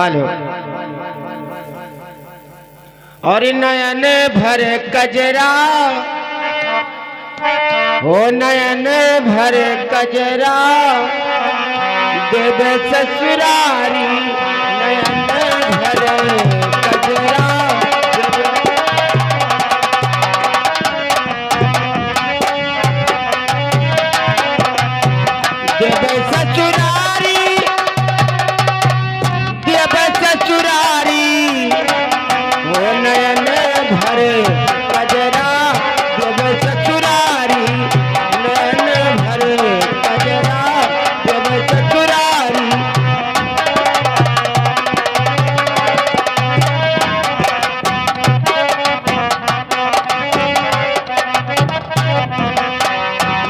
Hello. और नयन भर कजरा हो नयन भर कजरा देवे ससुरारी नयन भर कजरा देवे ससुरारी देवे ससुरारी हो नयन भर कजरा देवे ससुरारी नयन भर कजरा देवे ससुरारी।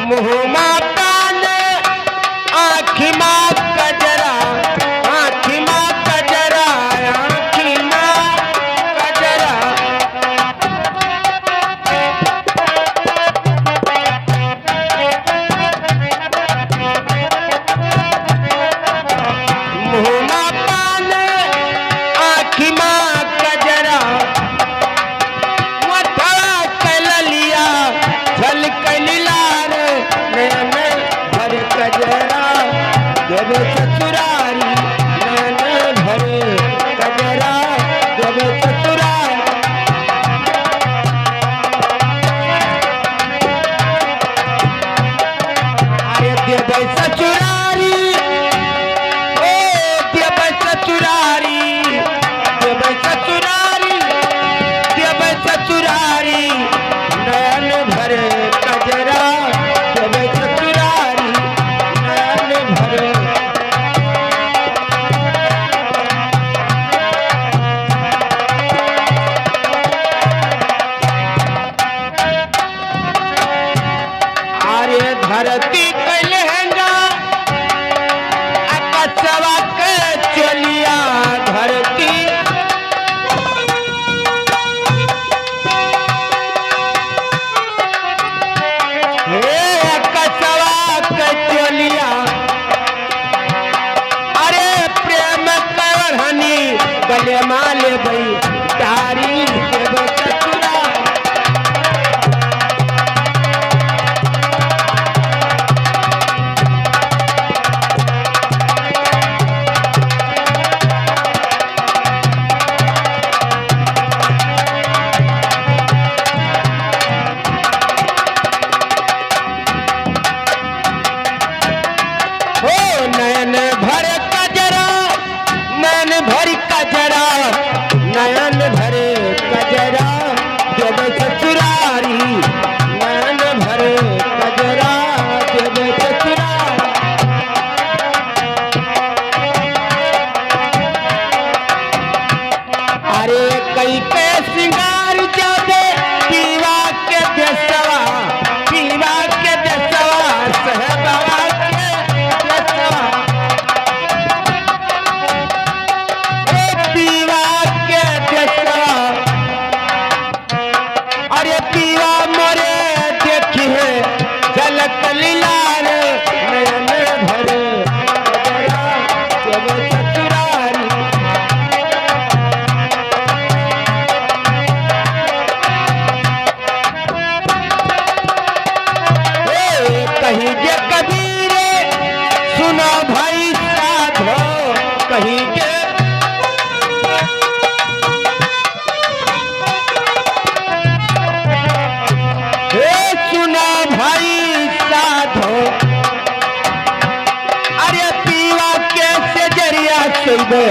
मुँह माँ कान आँखी माँ कजरा आँखी माँ कजरा आँखी माँ कजरा मुँह माँ कान आँखी माँ कजरा मथवा कललिया झलक लीलार नयन भर कजरा देवे ससुरारी नयन भर कजरा देवे ससुरारी। अरे देवे ससुरारी ओ देवे ससुरारी देवे ससुरारी देवे ससुरारी नयन भर कजरा देवे ससुरारी नयन भर। अरे धरती के लहंगा आकाशवा के चलिया धरती हे आकाशवा के चलिया अरे प्रेम कवरहनी गले माले बई तारी देवे ससुरारी। हो नयन भर कजरा नयन भर कजरा नयन भर कजरा देवे ससुरारी नयन भर कजरा देवे ससुरारी। अरे कई के सिंगार जादे पीवा के देसवा पीवा के देसवा सहबावा के देसवा ए पीवा के देसवा अरे पीवा मोरे देखी है झलक लीलार नयन भर कजरा देवे ससुरारी। कहीं के कबीरे सुनो भाई साधो कहीं के हे सुनो भाई साधो अरे पीवा के से जरिया सुबे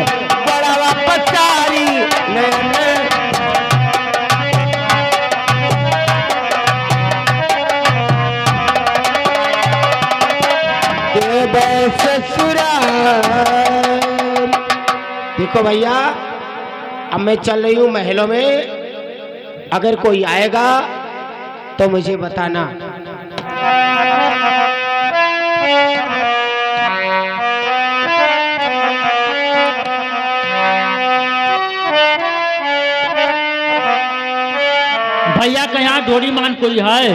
बड़ा पसारी नयन देवे ससुरारी। देखो भैया अब मैं चल रही हूँ महलों में, अगर कोई आएगा तो मुझे बताना। भैया का यहाँ डोरी मान कोई है?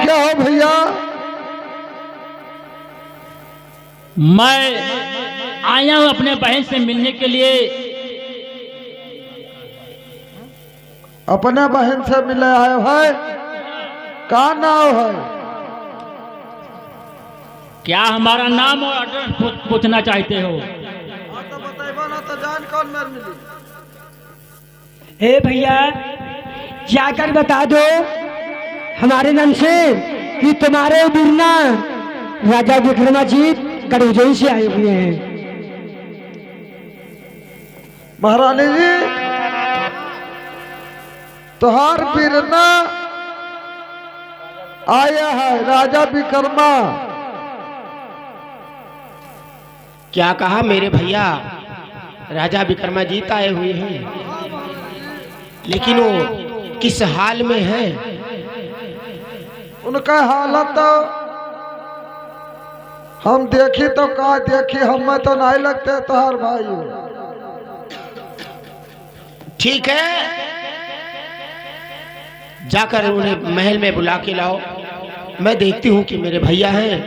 क्या हो भैया? मैं आया हूँ अपने बहन से मिलने के लिए। अपने बहन से मिले आए है? का नाम है? क्या हमारा नाम और एड्रेस पूछना चाहते हो? तो बताइबा ना तो जान कौन मेर मिली। हे भैया, जाकर बता दो हमारे नाम से कि तुम्हारे बिरना राजा विक्रमाजीत कड़ौजई से आए हुए हैं। महारानी जी, तुहार बिरना आया है राजा विक्रमा। क्या कहा मेरे भैया? राजा विक्रमाजीत आए हुए हैं, लेकिन वो किस हाल में है? उनका हालत तो हम देखी तो का देखी, हमें तो नहीं लगते तुहार भाई हो। ठीक है, जाकर उन्हें महल में बुला के लाओ। मैं देखती हूँ कि मेरे भैया हैं।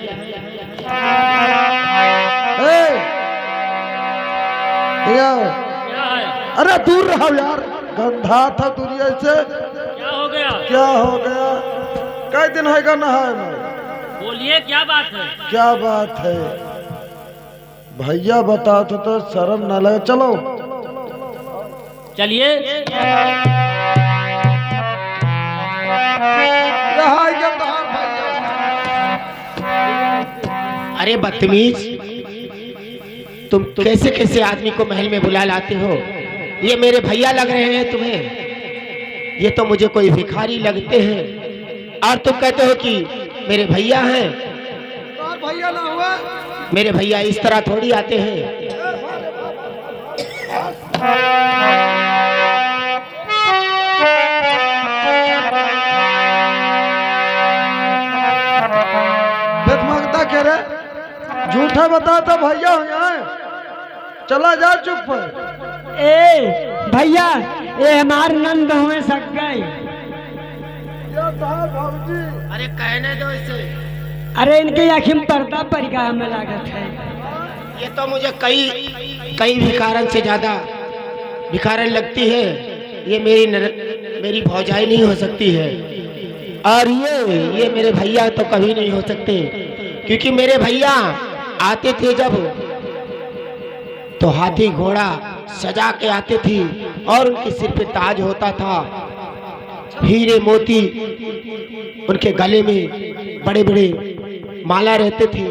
भैया, क्या है? अरे दूर रहो यार, गंधा था दुनिया से। क्या हो गया? क्या हो गया? कई दिन है नहाए में? बोलिए, क्या बात है? क्या बात है भैया, बता तो शर्म न लगे। चलो चलिए। यहाँ ये तुहार भैया। अरे बदतमीज, तुम कैसे कैसे आदमी को महल में बुला लाते हो? ये मेरे भैया लग रहे हैं तुम्हें? ये तो मुझे कोई भिखारी लगते हैं, और तुम कहते हो कि मेरे भैया हैं। तुहार भैया ना हुआ? मेरे भैया इस तरह थोड़ी आते हैं। देख मांगता कह रहे, झूठा बताता भैया हो यहाँ। चला जा, चुप है। ए भैया, ये हमारे नंद हुए सक गए। अरे कहने दो इसे। अरे इनके आँखी में पर्दा पड़ गया, हमें लागत है। ये तो मुझे कई कई भिखारन से ज्यादा भिखारन लगती है। ये मेरी भौजाई नहीं हो सकती है, और ये मेरे भैया तो कभी नहीं हो सकते, क्योंकि मेरे भैया आते थे जब तो हाथी घोड़ा सजा के आते थे, और उनके सिर पे ताज होता था, हीरे मोती उनके गले में बड़े बड़े माला रहते थे,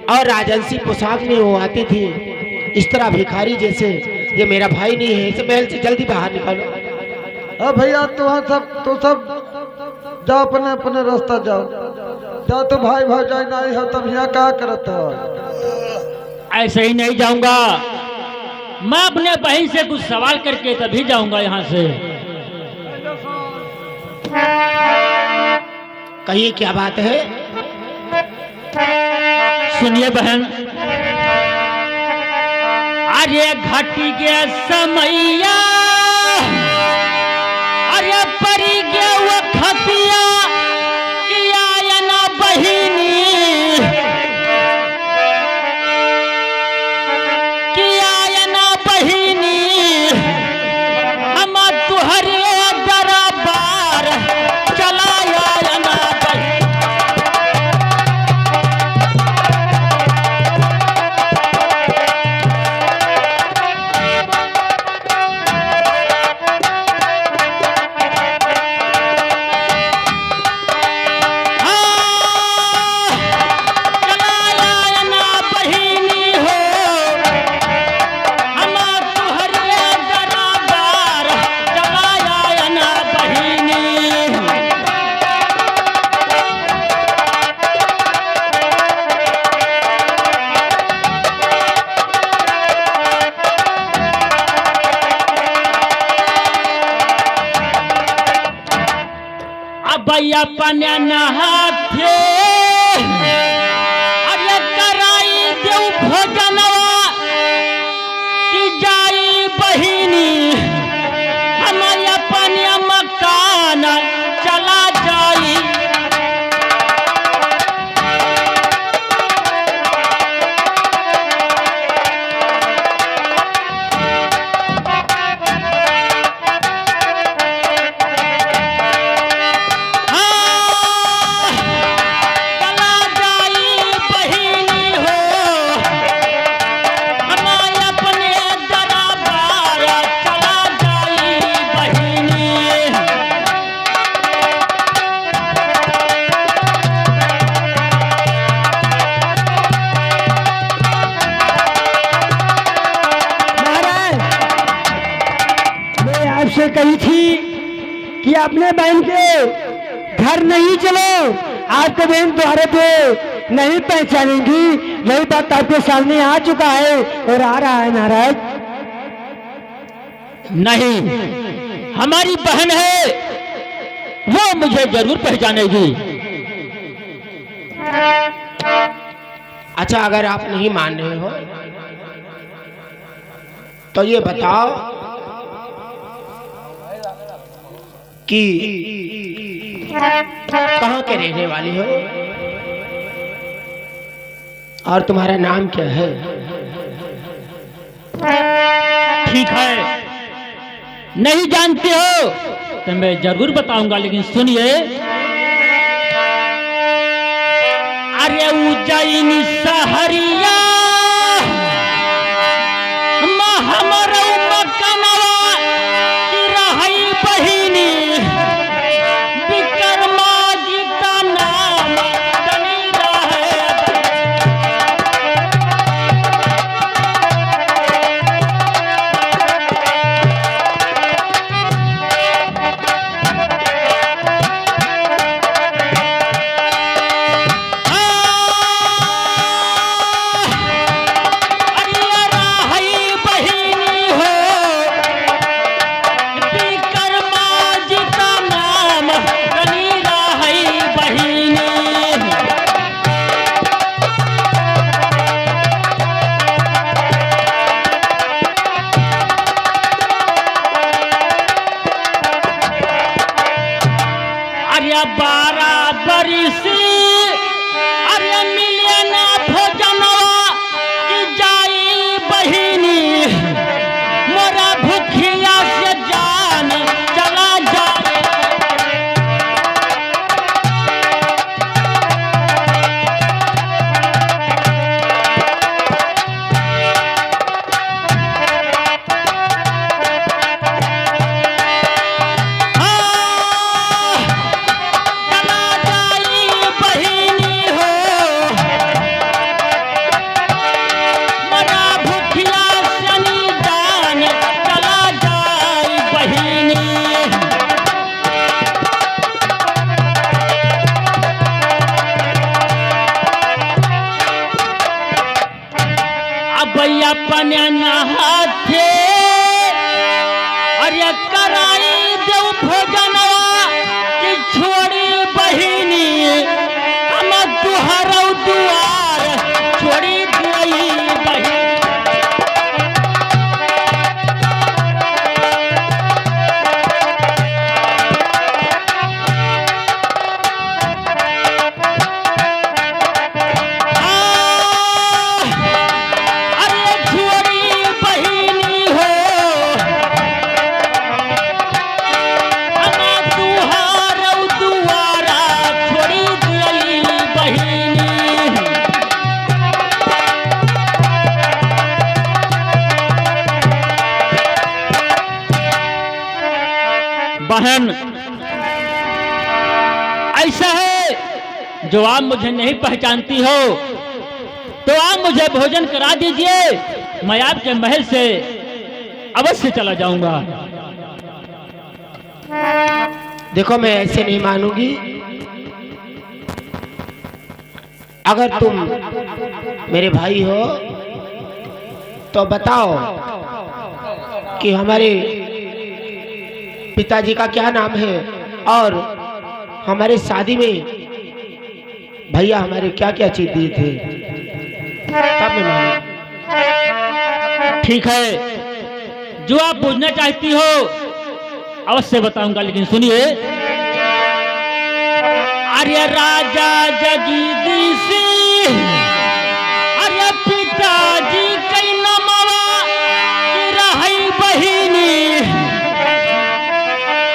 और राजंसी पोशाक में वो आते थे। इस तरह भिखारी जैसे ये मेरा भाई नहीं है। इसे महल से जल्दी बाहर निकालो। भैया तो सब जाओ, अपने अपने रास्ता जाओ। जा तो भाई भौजाई नहीं हो तब यहाँ क्या करते हो? ऐसे ही नहीं जाऊंगा, मैं अपने बहन से कुछ सवाल करके तभी जाऊंगा यहाँ से। कहिए, क्या बात है? सुनिए बहन, अरे घटी के समैया, अरे परी के वो खतिया, किया ना बहिनी, किया ना बहिनी, हम तुहरे दरबार चलाया ना बहिनी। अपने नहाथे अरे कराई देव भोजनवा की जाई बहिनी, हमारे अपने मकान चला जाई। से कही थी कि अपने बहन के घर नहीं चलो, आपके बहन तुम्हारे पे नहीं पहचानेंगी। यही बात आपके सामने आ चुका है और आ रहा है महाराज। नहीं, हमारी बहन है, वो मुझे जरूर पहचानेगी। अच्छा, अगर आप नहीं मान रहे हो तो ये बताओ कि कहाँ के रहने वाले हो और तुम्हारा नाम क्या है? ठीक है, नहीं जानते हो तो मैं जरूर बताऊंगा, लेकिन सुनिए। अरे उज्जैन सहरिया हमारा मकनवा की रही बहिनी, विक्रमा जी का नाम तनी रहे। अपने नहाथे अरे कराई देव भोजनवा की छोड़ी बहिनी, हम तुहरौ दुआर छोड़ी गई बहिनी। बहन, ऐसा है जो आप मुझे नहीं पहचानती हो तो आप मुझे भोजन करा दीजिए, मैं आपके महल से अवश्य चला जाऊंगा। देखो, मैं ऐसे नहीं मानूंगी। अगर तुम मेरे भाई हो तो बताओ कि हमारे पिताजी का क्या नाम है और हमारे शादी में भैया हमारे क्या क्या चीज दिए थे, तब मैं मानूंगी। ठीक है, जो आप पूछना चाहती हो अवश्य बताऊंगा, लेकिन सुनिए। अरे राजा जगदीश अरे पिताजी कई नमवा की रही बहिनी,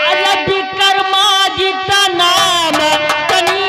अरे विक्रमा जी का नाम तनी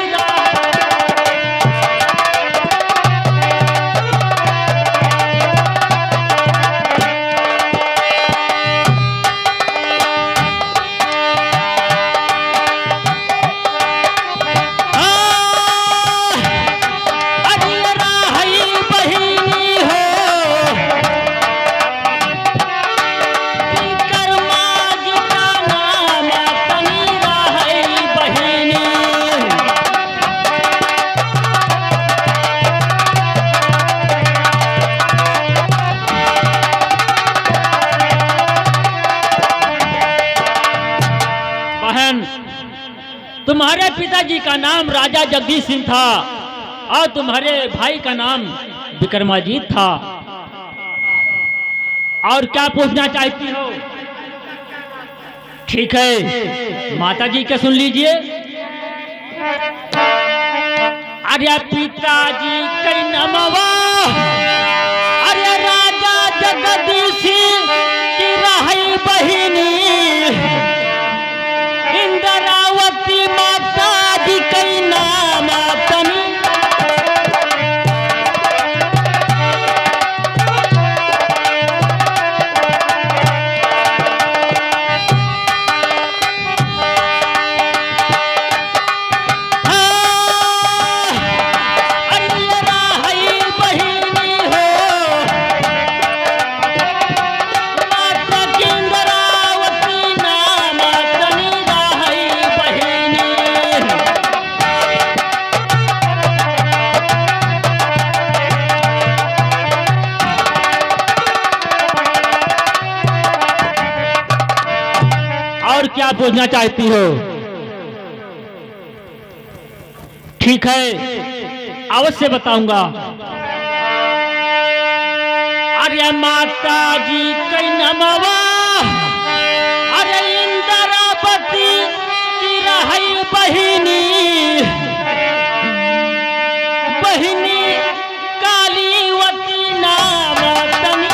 तुम्हारे पिताजी का नाम राजा जगदीश सिंह था और तुम्हारे भाई का नाम विक्रमाजीत था। और क्या पूछना चाहती हो? ठीक है, माता जी के सुन लीजिए। अरे पिताजी कई नमवा, अरे राजा जगदीश की रही बहिनी, इंद्रावती माता जी कई नाम तनी। और क्या पूछना चाहती हो? ठीक है, अवश्य बताऊंगा। अरे माता जी कई नमवा, अरे इंद्रावती की रही बहिनी, बहिनी कालीवती नाम तनी।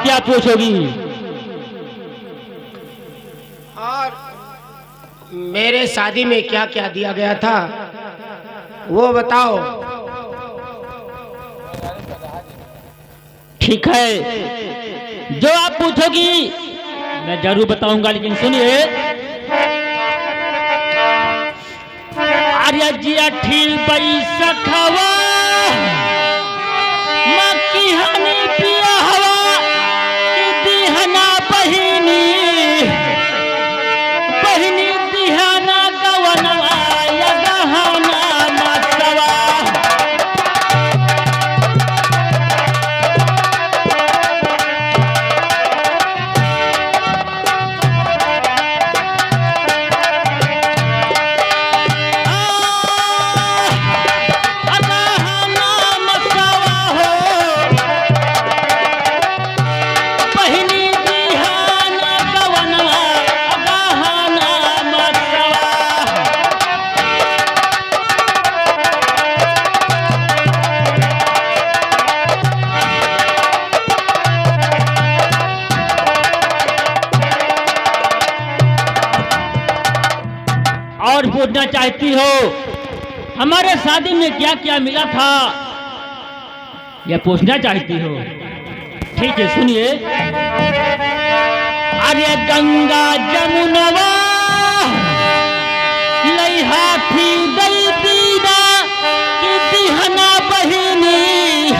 क्या पूछोगी? और मेरे शादी में क्या क्या दिया गया था वो बताओ। ठीक है, जो आप पूछोगी मैं जरूर बताऊंगा, लेकिन सुनिए। आर्य जी अठी बैसखवा, मक्की हनी पिया हवा, बहिनी बहिनी दिहाना गवनवा या गहना मतवा। और पूछना चाहती हो हमारे शादी में क्या क्या मिला था, यह पूछना चाहती हो? ठीक है, सुनिए। अरे गंगा जमुनवा लई हाथी दई दीना की दिहना बहिनी,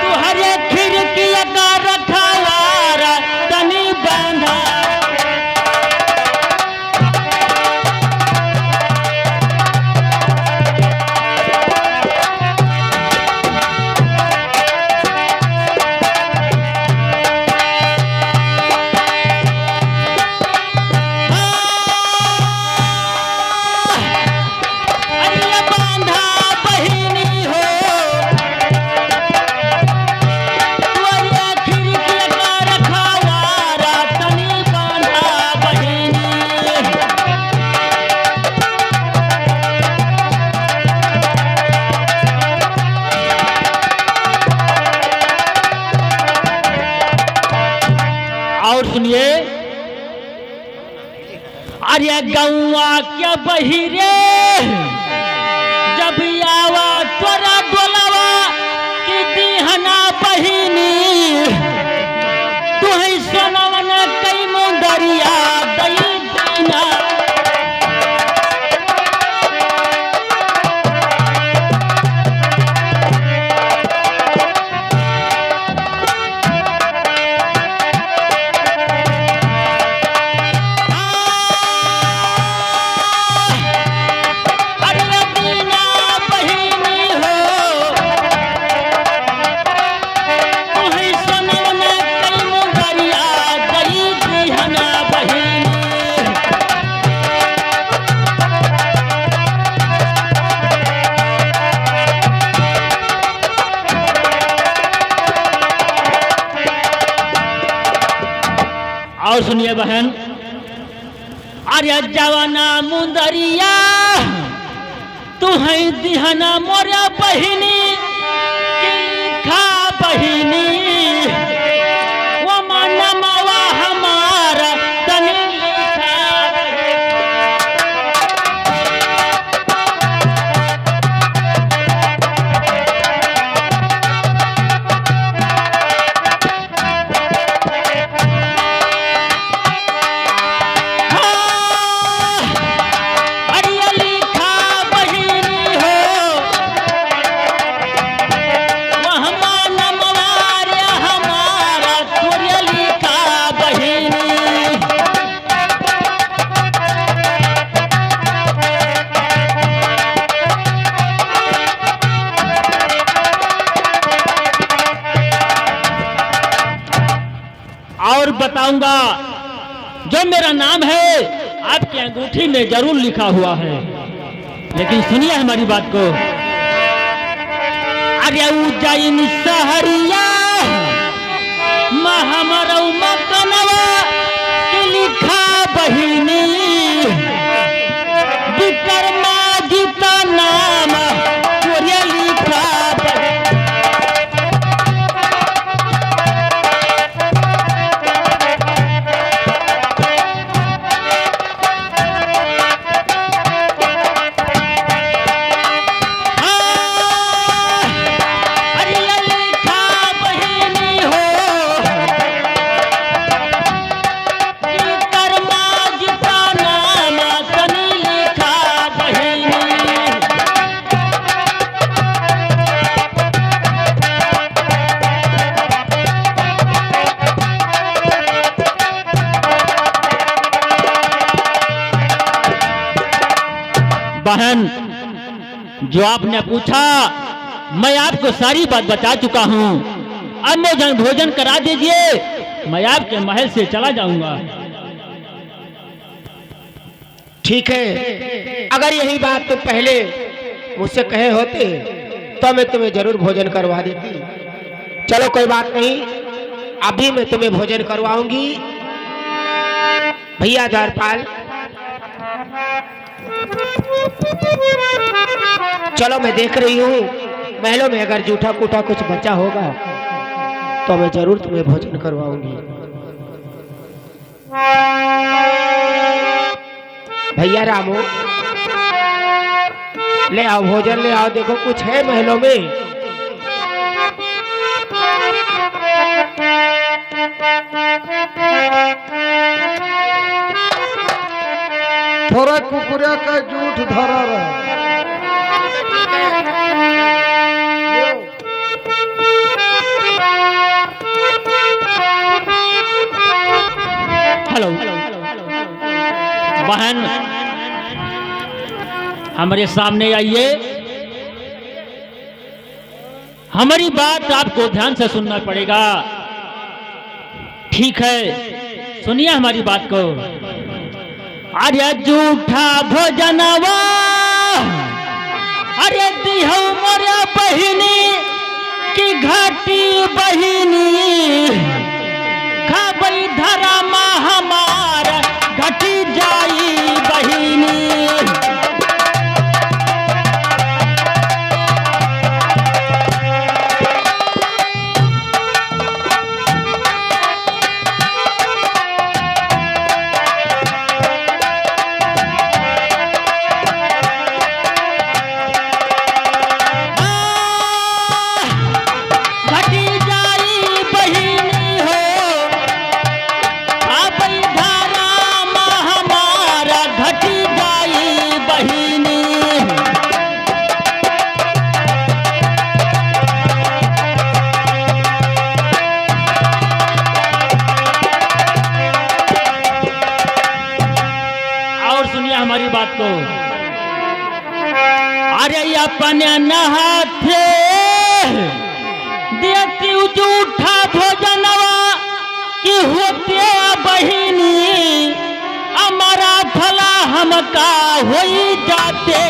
तुहरे खिड़किया का रखवारा तनी बांधा। और सुनिए, अरे गौआ क्या बहिरे जब आवा तोरा डोलावा कि दिहना बहिनी तू ही सोनवन कई मुंदरिया दई दीना और सुनिए बहन, अरे जवाना मुंदरिया तू है दिहना मोरा बहिनी कि लिखा बहिनी वो मनमवा हमारा तनी लिखा और बताऊंगा जो मेरा नाम है आपकी अंगूठी में जरूर लिखा हुआ है, लेकिन सुनिए हमारी बात को। अरे उज्जैन सहरिया महमरऊ मकनवा कि लिखा बहिनी विक्रमा जीता नाम तोरे लिखा बहन, जो आपने पूछा मैं आपको सारी बात बता चुका हूँ। अब मुझे भोजन करा दीजिए, मैं आपके महल से चला जाऊंगा। ठीक है, अगर यही बात तुम पहले मुझसे कहे होते तो मैं तुम्हें जरूर भोजन करवा देती। चलो कोई बात नहीं, अभी मैं तुम्हें भोजन करवाऊंगी। भैया द्वारपाल, चलो मैं देख रही हूँ महलों में अगर जूठा कूटा कुछ बचा होगा तो मैं जरूर तुम्हें भोजन करवाऊंगी। भैया रामू, ले आओ भोजन, ले आओ। देखो कुछ है महलों में। थोड़ा कुकुरिया का जूठ धरा रहा। हेलो बहन, हमारे सामने आइए। हमारी बात आपको ध्यान से सुनना पड़ेगा। ठीक है, सुनिए हमारी बात को। अरे जूठा भोजनवा अरे दिहो मोरे बहिनी की घाटी बहिनी खाबई धरामा हमारा घटी जाई बहिनी। सुनिए हमारी बात को। अरे अपने नहाथे देती जूठा भोजनवा कि होते बहिनी हमारा भला हमका हो जाते।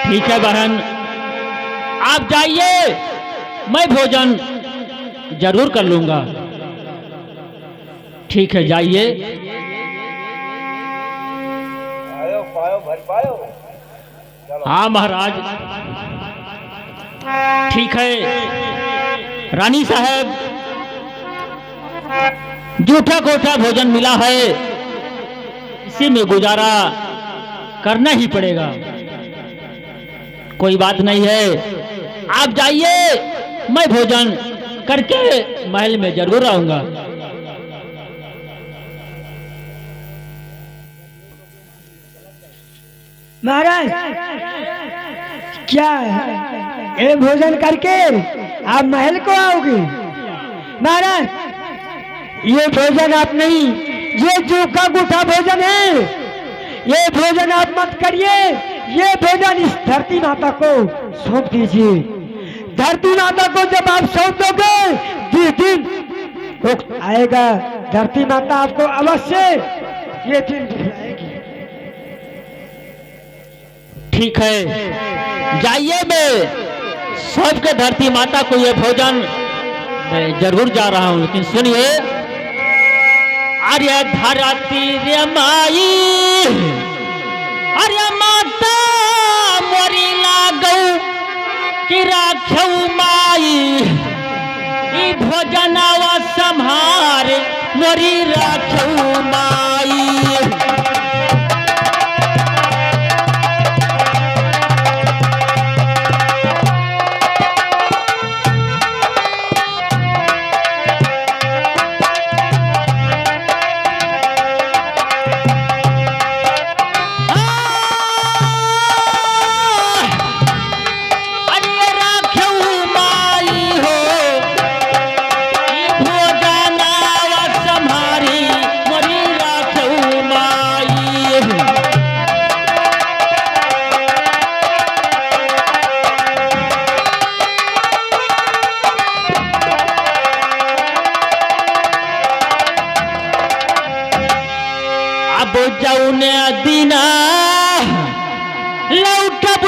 ठीक है बहन, आप जाइए, मैं भोजन जरूर कर लूंगा। ठीक है जाइए। हाँ महाराज, ठीक है। रानी साहब, जूठा कोठा भोजन मिला है, इसी में गुजारा करना ही पड़ेगा। कोई बात नहीं है, आप जाइए, मैं भोजन करके महल में जरूर आऊंगा। महाराज क्या ये भोजन करके आप महल को आओगे? महाराज ये भोजन आप नहीं, ये जूठा कोठा भोजन है, ये भोजन आप मत करिए। ये भोजन इस धरती माता को सौंप दीजिए। धरती माता को जब आप सौंप दोगे, जिस दिन वक्त आएगा, धरती माता आपको अवश्य ये दिन दिखलाएगी। ठीक है, जाइए, मैं सौंप के धरती माता को ये भोजन मैं जरूर जा रहा हूं। लेकिन सुनिए, अरे धरती रे माई, अरे माता मोरी लागऊ कि राखऊ माई, ई भोजनवा संभार मोरी राखऊ माई। जौने दिना लौटब